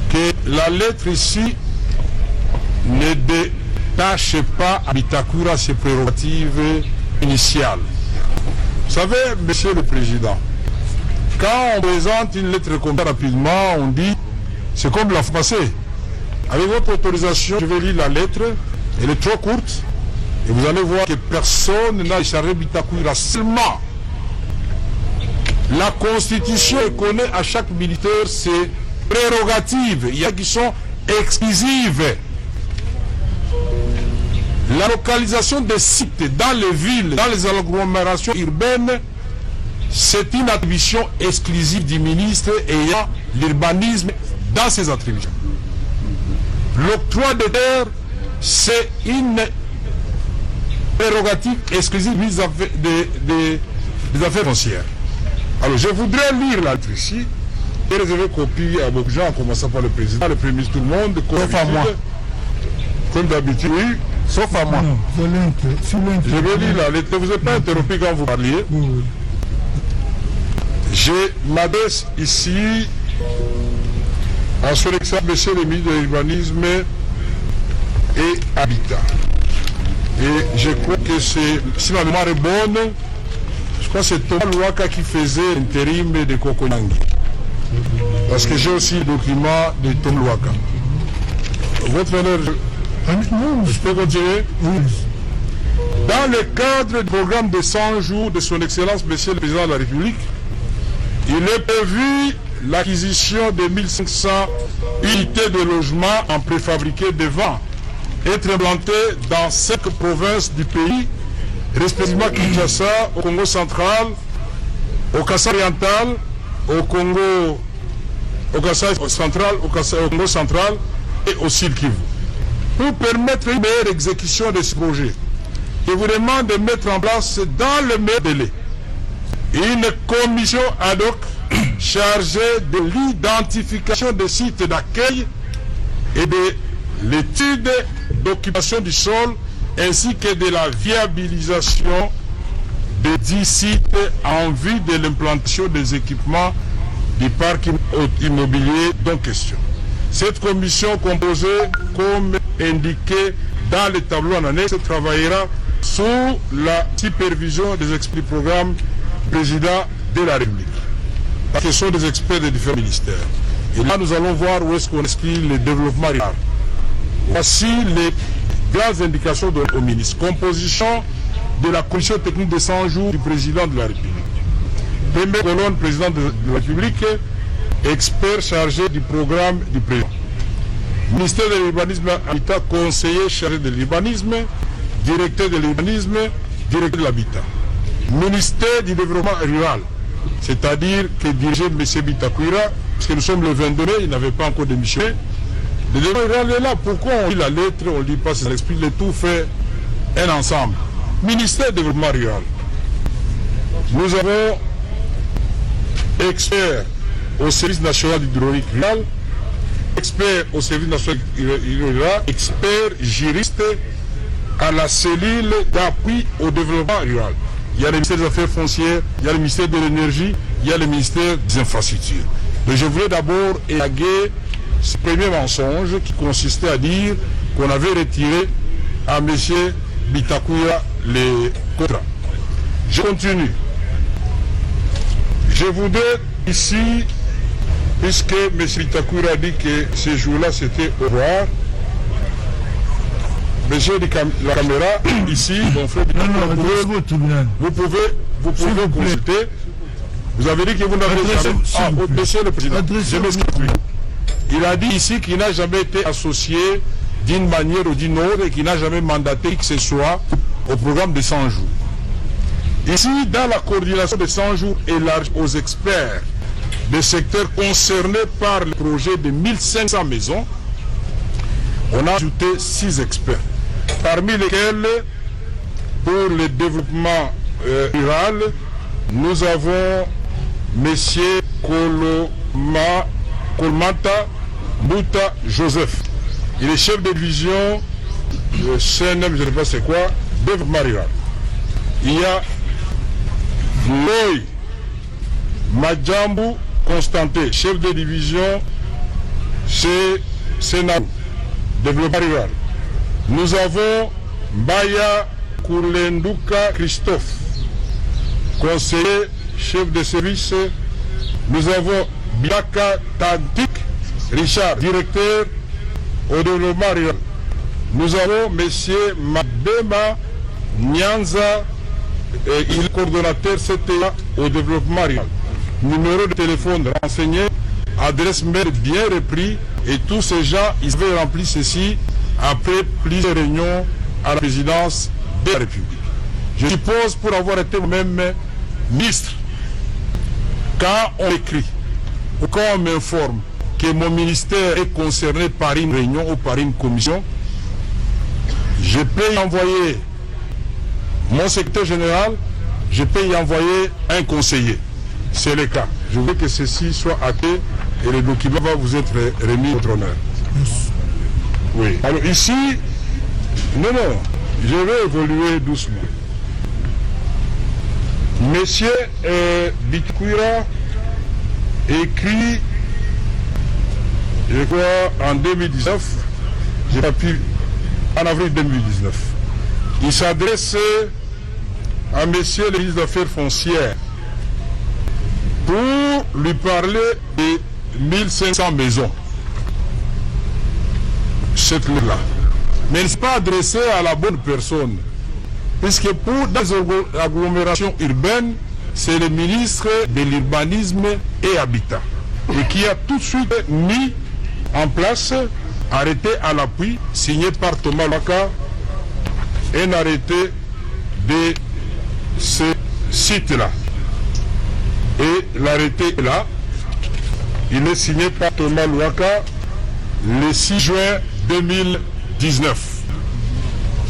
S3: que la lettre ici ne détache pas à Bitakoura ses prérogatives initiales. Vous savez, monsieur le président, quand on présente une lettre comme ça rapidement, on dit, c'est comme la fois passée. Avec votre autorisation, je vais lire la lettre, elle est trop courte, et vous allez voir que personne n'a déchargé Bitakoura. Seulement, la Constitution connaît à chaque militaire ses prérogatives. Il y a qui sont exclusives. La localisation des sites dans les villes, dans les agglomérations urbaines, c'est une attribution exclusive du ministre ayant l'urbanisme dans ses attributions. L'octroi de terre, c'est une prérogative exclusive des affaires foncières. Alors, je voudrais lire la lettre ici et réserver copie à beaucoup de gens, en commençant par le président, le premier ministre, tout le monde,
S4: sauf à moi.
S3: Comme d'habitude, oui.
S4: Sauf à moi.
S2: Non,
S3: je vais lire la lettre. Vous n'êtes pas interrompu quand vous parliez.
S2: Oui.
S3: Je m'adresse ici à son excellence, monsieur le ministre de l'Urbanisme et Habitat. Et je crois que c'est, si ma mémoire est bonne, je crois que c'est Thomas Louaka qui faisait l'intérim de Kokonyangi. Parce que j'ai aussi le document de Thomas Louaka. Votre honneur, je peux continuer?
S2: Oui.
S3: Dans le cadre du programme de 100 jours de son excellence, monsieur le président de la République, Il est prévu l'acquisition de 1500 unités de logement en préfabriqué devant être implantées dans 5 provinces du pays, respectivement Kinshasa, au Congo central, au Kassai oriental, au Kassai central, au Congo central et au Sud Kivu. Pour permettre une meilleure exécution de ce projet, je vous demande de mettre en place dans le meilleur délai une commission ad hoc chargée de l'identification des sites d'accueil et de l'étude d'occupation du sol ainsi que de la viabilisation de 10 sites en vue de l'implantation des équipements du parc immobilier dont question. Cette commission composée, comme indiqué dans le tableau en annexe, travaillera sous la supervision des experts du programme président de la République. Parce que ce sont des experts de différents ministères. Et là, nous allons voir où est-ce qu'on inscrit le développement rural. Voici les grandes indications au ministre. Composition de la commission technique de 100 jours du président de la République. Première colonne, président de la République, expert chargé du programme du président. Ministère de l'urbanisme, habitat, conseiller chargé de l'urbanisme, directeur de l'urbanisme, directeur de l'habitat. Ministère du développement rural, c'est-à-dire que dirigeait M. Bitakwira, parce que nous sommes le 22 mai, il n'avait pas encore démissionné. Le développement rural est là. Pourquoi on lit la lettre, on ne lit pas, ça explique, le tout fait un ensemble. Ministère du développement rural. Nous avons expert au service national d'hydraulique rural, expert au service national rural, expert juriste à la cellule d'appui au développement rural. Il y a le ministère des Affaires foncières, il y a le ministère de l'Énergie, il y a le ministère des Infrastructures. Donc je voulais d'abord élaguer ce premier mensonge qui consistait à dire qu'on avait retiré à M. Bitakwira les contrats. Je continue. Je voudrais ici, puisque M. Bitakwira a dit que ce jour-là c'était au revoir, monsieur la caméra, ici, mon frère, vous pouvez consulter. Vous avez dit que vous n'avez jamais... monsieur le président, je m'excuse. Il a dit ici qu'il n'a jamais été associé d'une manière ou d'une autre et qu'il n'a jamais mandaté que ce soit au programme de 100 jours. Ici, dans la coordination de 100 jours élargie aux experts des secteurs concernés par le projet de 1500 maisons, on a ajouté 6 experts, parmi lesquels, pour le développement rural, nous avons M. Kolmata Bouta Joseph. Il est chef de division CNM, je ne sais pas c'est quoi, développement rural. Il y a Loï Madjambou Constanté, chef de division Sénat, développement rural. Nous avons Mbaya Koulenduka Christophe, conseiller, chef de service. Nous avons Biaka Tantik Richard, directeur au développement rural. Nous avons M. Mabema Nyanza, il est coordonnateur CTA au développement rural. Numéro de téléphone renseigné, adresse mail bien repris, et tous ces gens, ils avaient rempli ceci après plusieurs réunions à la présidence de la République. Je suppose, pour avoir été même ministre, quand on écrit ou quand on m'informe que mon ministère est concerné par une réunion ou par une commission, je peux y envoyer mon secrétaire général, je peux y envoyer un conseiller. C'est le cas. Je veux que ceci soit acté et le document va vous être remis au votre honneur. Oui. Alors ici, non, je vais évoluer doucement. Monsieur Bitakwira écrit, je crois, en 2019, j'ai pas pu, en avril 2019. Il s'adresse à monsieur le ministre des Affaires foncières pour lui parler de 1500 maisons. Cette là. Mais il ne s'est pas adressé à la bonne personne. Puisque pour des agglomérations urbaines, c'est le ministre de l'Urbanisme et Habitat, et qui a tout de suite mis en place, arrêté à l'appui, signé par Thomas Luaka, un arrêté de ce site-là. Et l'arrêté est là. Il est signé par Thomas Luaka le 6 juin 2019.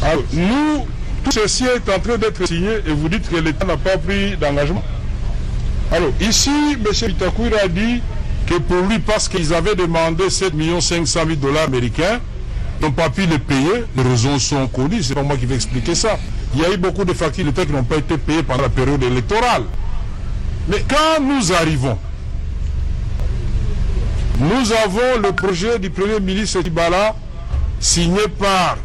S3: Alors, nous, tout ceci est en train d'être signé et vous dites que l'État n'a pas pris d'engagement. Alors, ici, M. Bitakwira a dit que pour lui, parce qu'ils avaient demandé 7 500 000 $ américains, ils n'ont pas pu les payer. Les raisons sont connues, c'est pas moi qui vais expliquer ça. Il y a eu beaucoup de factures d'État qui n'ont pas été payées pendant la période électorale. Mais quand nous arrivons, nous avons le projet du Premier ministre Tibala signé par,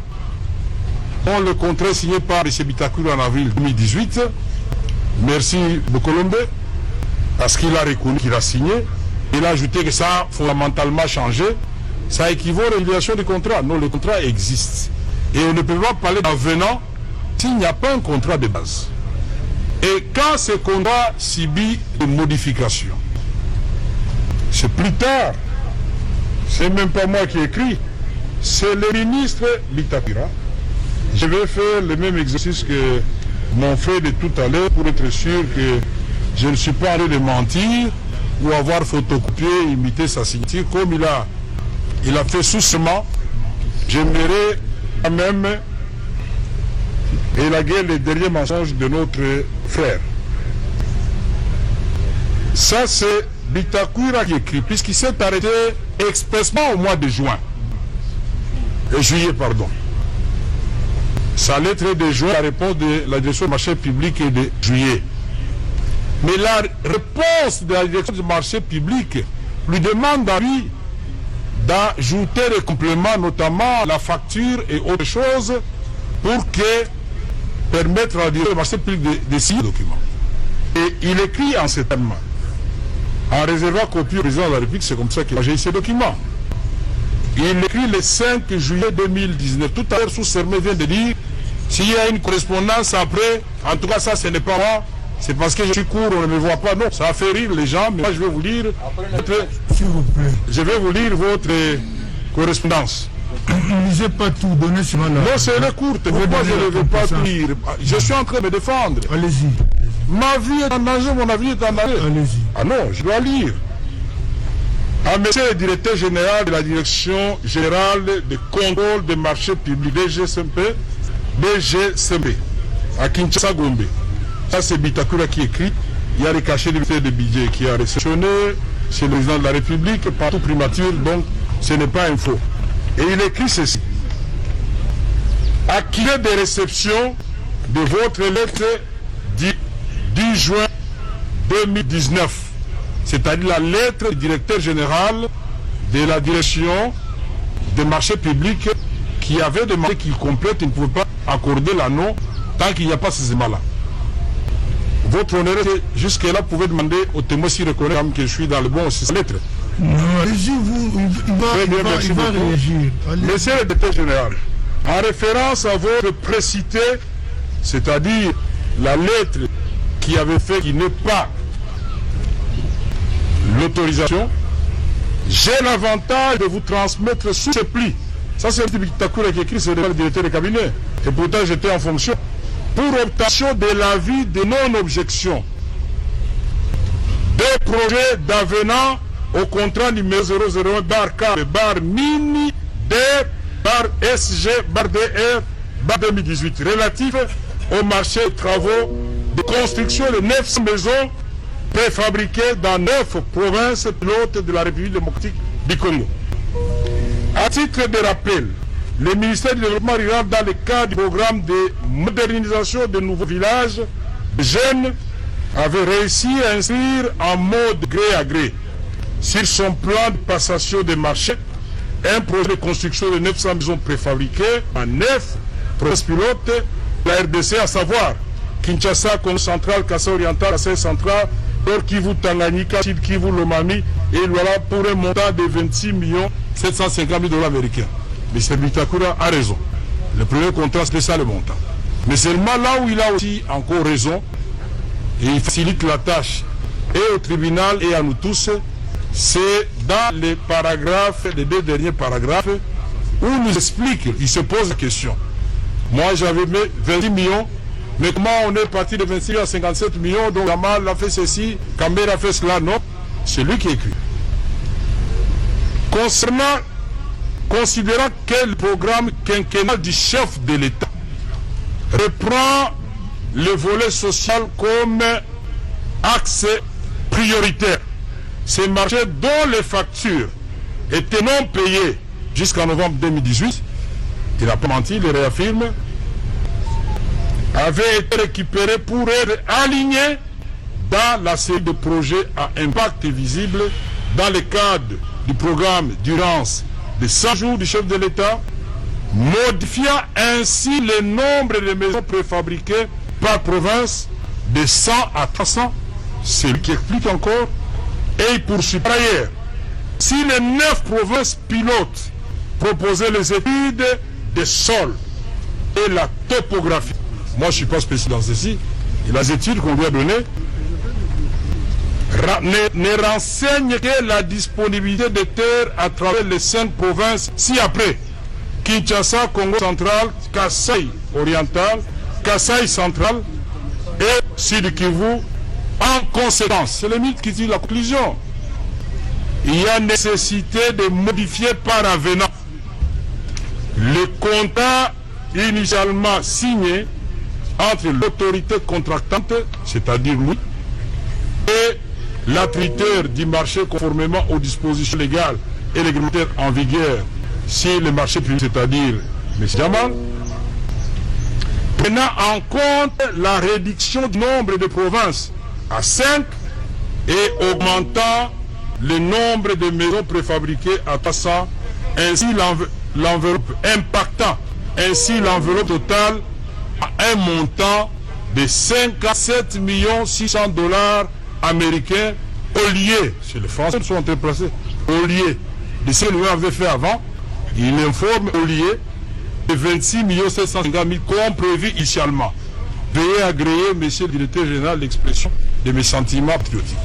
S3: le contrat signé par M. Bitakwira en avril 2018. Merci Bokolombe, parce qu'il a reconnu qu'il a signé. Il a ajouté que ça a fondamentalement changé. Ça équivaut à résiliation du contrat. Non, le contrat existe. Et on ne peut pas parler d'avenant s'il n'y a pas un contrat de base. Et quand ce contrat subit une modification, c'est plus tard, c'est même pas moi qui écris, c'est le ministre Bitakwira. Je vais faire le même exercice que mon frère de tout à l'heure pour être sûr que je ne suis pas allé de mentir ou avoir photocopié, imité sa signature comme il a fait soucement. J'aimerais quand même élaguer les derniers mensonges de notre frère. Ça, c'est Bitakwira qui écrit, puisqu'il s'est arrêté expressément au mois de juillet, pardon. Sa lettre de juin, la réponse de la direction du marché public est de juillet. Mais la réponse de la direction du marché public lui demande à lui d'ajouter des compléments, notamment la facture et autres choses, pour permettre à la direction du marché public de signer le document. Et il écrit en ces termes, en réservant copie au président de la République, c'est comme ça qu'il a géré ces documents. Il écrit le 5 juillet 2019. Tout à l'heure, Sous-Sermé vient de dire, s'il y a une correspondance après, en tout cas ça, ce n'est pas moi, c'est parce que je suis court, on ne me voit pas. Non, ça a fait rire les gens, mais moi je vais vous lire
S2: S'il vous plaît.
S3: Je vais vous lire votre correspondance.
S2: Ne lisez pas tout, donnez seulement la...
S3: Non, c'est une courte, pourquoi je ne veux pas lire? Je suis en train de me défendre.
S2: Allez-y.
S3: Ma vie est en danger, mon avis est en danger.
S2: Allez-y.
S3: Ah non, je dois lire. À monsieur le directeur général de la Direction générale de contrôle des marchés publics, DGCMP, à Kinshasa Gombe. Ça, c'est Bitakwira qui écrit. Il y a les cachets du ministère de budget qui a réceptionné chez le président de la République, partout primature, donc ce n'est pas un faux. Et il écrit ceci. Accusé de réception de votre lettre du 10 juin 2019, c'est-à-dire la lettre du directeur général de la direction des marchés publics qui avait demandé qu'il complète, il ne pouvait pas accorder l'anneau tant qu'il n'y a pas ces éléments-là. Votre honneur, jusque-là, vous pouvez demander au témoin s'il reconnaît que je suis dans le bon aussi sa lettre.
S2: Non, allez-y, il va réagir.
S3: Monsieur le directeur général, en référence à votre précité, c'est-à-dire la lettre qui avait fait qu'il n'est pas l'autorisation, j'ai l'avantage de vous transmettre sous ce pli. Ça, c'est le Bitakwira qui écrit, c'est le directeur de cabinet. Et pourtant, j'étais en fonction. Pour obtention de l'avis de non-objection des projets d'avenant au contrat numéro 001 /K /mini D /SG /DR /2018 relatif au marché de travaux de construction de 900 maisons préfabriquées dans 9 provinces pilotes de la République démocratique du Congo. À titre de rappel, le ministère du Développement rural, dans le cadre du programme de modernisation de nouveaux villages jeunes, avait réussi à inscrire en mode gré à gré sur son plan de passation des marchés un projet de construction de 900 maisons préfabriquées en 9 provinces pilotes de la RDC, à savoir Kinshasa, Congo central, Kassai oriental, Kassai central, Nord Kivu, Tanganyika, Sud Kivu, Lomami, et voilà pour un montant de 26 750 000 $ américains. Mais M. Bitakwira a raison. Le premier contrat, c'était ça le montant. Mais seulement là où il a aussi encore raison, et il facilite la tâche et au tribunal et à nous tous, c'est dans les paragraphes, les 2 derniers paragraphes, où il nous explique, il se pose la question. Moi j'avais mis 26 millions, mais comment on est parti de 26 millions à 57 millions, donc Jamal a fait ceci, Kambé a fait cela, non, c'est lui qui écrit. Considérant que le programme quinquennal du chef de l'État reprend le volet social comme axe prioritaire, ces marchés dont les factures étaient non payées jusqu'en novembre 2018, il n'a pas menti, il le réaffirme, avaient été récupérés pour être alignés dans la série de projets à impact visible dans le cadre du programme d'urgence de 100 jours du chef de l'État, modifiant ainsi le nombre de maisons préfabriquées par province de 100 à 300. C'est lui qui explique encore, et il poursuit. Par ailleurs, si les 9 provinces pilotes proposaient les études des sols et la topographie, moi je ne suis pas spécialiste dans ceci, et les études qu'on lui a données ne renseignent que la disponibilité de terres à travers les 5 provinces ci-après: Kinshasa, Congo central, Kasaï oriental, Kasaï central et Sud Kivu. En conséquence, c'est le mythe qui dit la conclusion. Il y a nécessité de modifier par avenant le contrat initialement signé entre l'autorité contractante, c'est-à-dire nous, et l'attributeur du marché conformément aux dispositions légales et réglementaires en vigueur si le marché public, c'est-à-dire M. Jamal, prenant en compte la réduction du nombre de provinces à 5 et augmentant le nombre de maisons préfabriquées à 300, ainsi l'enveloppe impactant ainsi l'enveloppe totale à un montant de 57 600 $, au lieu, c'est les Français qui sont interplacés, au lieu de ce que nous avions fait avant, il informe au lieu de 26 750 000 comme prévu initialement. Veuillez agréer, monsieur le directeur général, l'expression de mes sentiments patriotiques.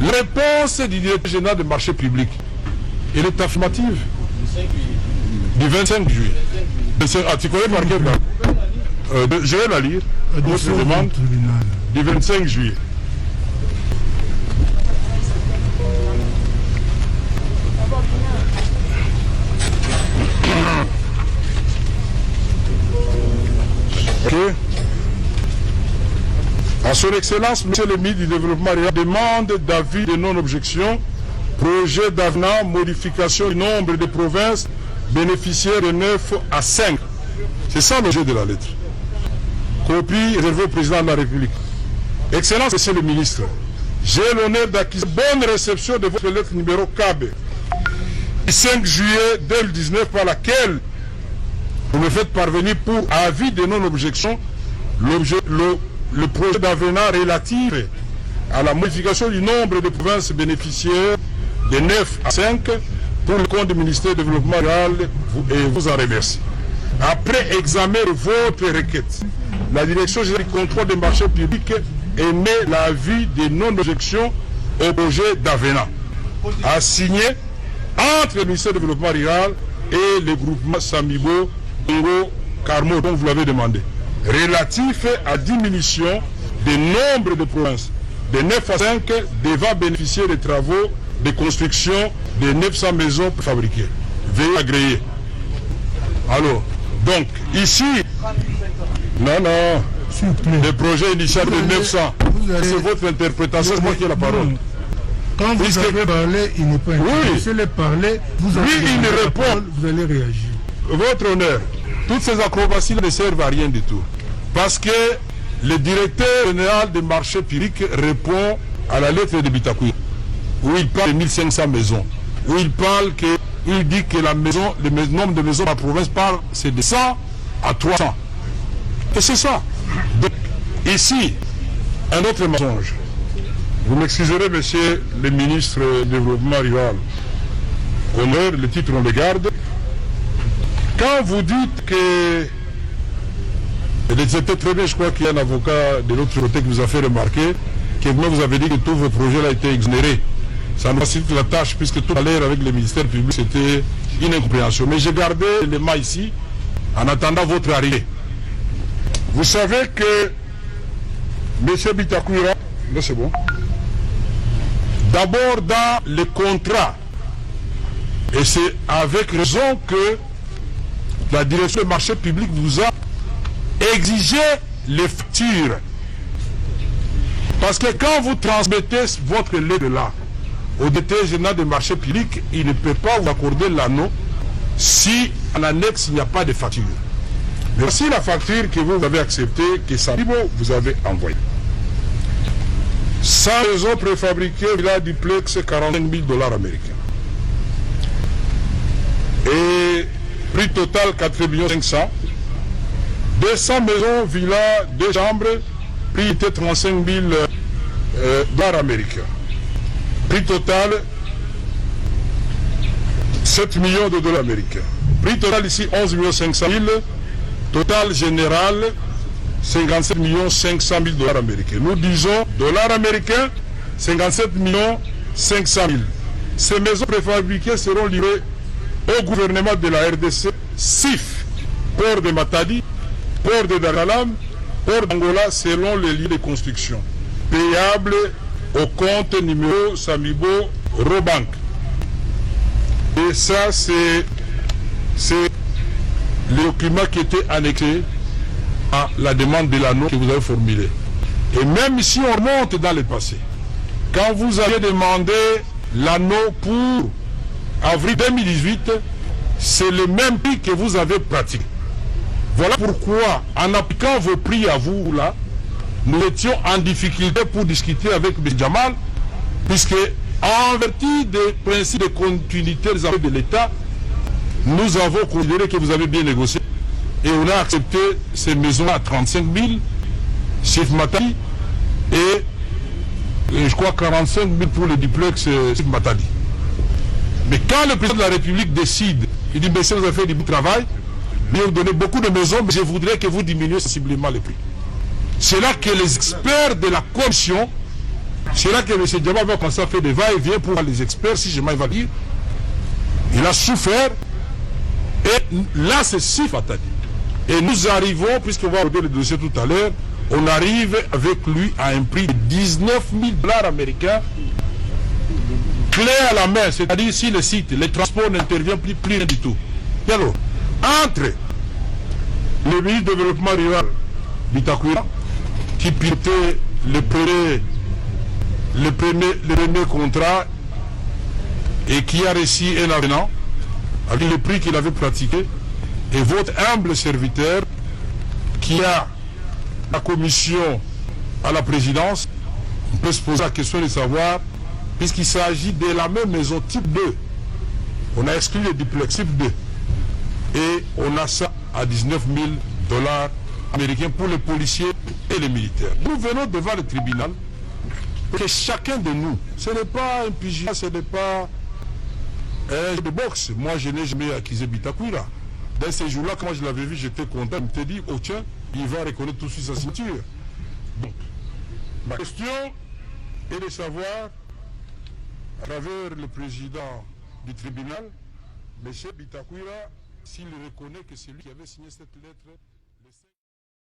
S3: La réponse du directeur général des marchés publics, elle est affirmative. Du 25 juillet. Ah, tu connais par quel date? Je vais la lire. Votre demande du 25 juillet. Ok. À son Excellence, Monsieur le ministre du Développement rural demande d'avis de non-objection, projet d'avenant, modification du nombre de provinces bénéficiaires de 9 à 5. C'est ça l'objet de la lettre. Copie réservée au président de la République. Excellence, Monsieur le ministre, j'ai l'honneur d'acquérir bonne réception de votre lettre numéro KB du 5 juillet 2019 par laquelle vous me faites parvenir pour avis de non-objection le projet d'avenant relatif à la modification du nombre de provinces bénéficiaires de 9 à 5 pour le compte du ministère du Développement rural et vous en remercie. Après examen de votre requête, la Direction générale du contrôle des marchés publics émet l'avis de non-objection au projet d'avenant à signer entre le ministère du Développement rural et le groupement Samibo Congo Carmo, dont vous l'avez demandé, relatif à diminution du nombre de provinces de 9 à 5 devant bénéficier des travaux de construction de 900 maisons fabriquées. Veuillez agréer. Alors, donc, ici, non, le projet initial de 900, c'est votre interprétation, c'est moi qui ai la parole.
S2: Quand vous avez parlé, il n'est pas intéressé. Oui. Parler, vous avez
S3: il répond.
S2: Vous allez réagir.
S3: Votre honneur, toutes ces acrobaties ne servent à rien du tout. Parce que le directeur général des marchés publics répond à la lettre de Bitakoui, où il parle de 1500 maisons, où il dit que le nombre de maisons dans la province c'est de 100 à 300. Et c'est ça. Donc, ici, un autre mensonge. Vous m'excuserez, monsieur le ministre du Développement rural. Honneur, le titre on le garde. Quand vous dites que C'était très bien, je crois qu'il y a un avocat de l'autre côté qui vous a fait remarquer que vous avez dit que tous vos projets ont été exonérés. Ça nous facilite la tâche puisque tout à l'heure avec le ministère public c'était une incompréhension. Mais j'ai gardé l'élément ici en attendant votre arrivée. Vous savez que M. Bitakwira, là c'est bon, d'abord dans le contrat, et c'est avec raison que la direction du marché public vous a exigé les factures. Parce que quand vous transmettez votre lettre là au directeur général des marchés publics, il ne peut pas vous accorder l'anneau si en annexe il n'y a pas de facture. Mais voici la facture que vous avez acceptée, que Samibo vous avez envoyée. 100 maisons préfabriquées, villa duplex, 45 000 $ américains. Et prix total 4 500 000. 200 maisons, villas, 2 chambres, prix était 35 000 $ américains. Prix total 7 millions de $ américains. Prix total ici 11 500 000. Total général 57 500 000 $ américains. Nous disons dollars américains 57 500 000. Ces maisons préfabriquées seront livrées au gouvernement de la RDC, SIF, port de Matadi, port de Dagalam, port d'Angola selon les lieux de construction. Payable au compte numéro Samibo Robank. Et ça c'est le document qui était annexé à la demande de l'anneau que vous avez formulée. Et même si on remonte dans le passé, quand vous avez demandé l'anneau pour avril 2018, c'est le même prix que vous avez pratiqué. Voilà pourquoi, en appliquant vos prix à vous, là, nous étions en difficulté pour discuter avec M. Jamal, puisque, en vertu des principes de continuité des affaires de l'État, nous avons considéré que vous avez bien négocié et on a accepté ces maisons à 35 000, Sif Matadi, et je crois 45 000 pour le duplex Sif Matadi. Mais quand le président de la République décide, il dit, monsieur, vous avez fait du bon travail, vous donnez beaucoup de maisons, mais je voudrais que vous diminuiez sensiblement les prix. C'est là que les experts de la commission, c'est là que M. Diaba va commencer à faire des va-et-vient pour les experts, si je m'évalue. Il a souffert, et là c'est Sif Matadi. Et nous arrivons, puisqu'on va regarder le dossier tout à l'heure, on arrive avec lui à un prix de 19 000 $ américains, clé à la main, c'est-à-dire si le site, les transports n'interviennent plus rien du tout. Et alors, entre le ministre du Développement rural, Bitakwira, qui pilotait le premier contrat et qui a reçu un avenant avec le prix qu'il avait pratiqué, et votre humble serviteur qui a la commission à la présidence, on peut se poser la question de savoir, puisqu'il s'agit de la même maison type 2, on a exclu le duplex type 2, et on a ça à 19 000 $ américains pour les policiers et les militaires. Nous venons devant le tribunal pour que chacun de nous, ce n'est pas un pigeon, ce n'est pas un jeu de boxe. Moi, je n'ai jamais accusé Bitakwira. Dans ces jours-là, quand je l'avais vu, j'étais content. Je me suis dit, oh tiens, il va reconnaître tout de suite sa signature. Donc, ma question est de savoir, à travers le président du tribunal, M. Bitakwira, s'il reconnaît que c'est lui qui avait signé cette lettre.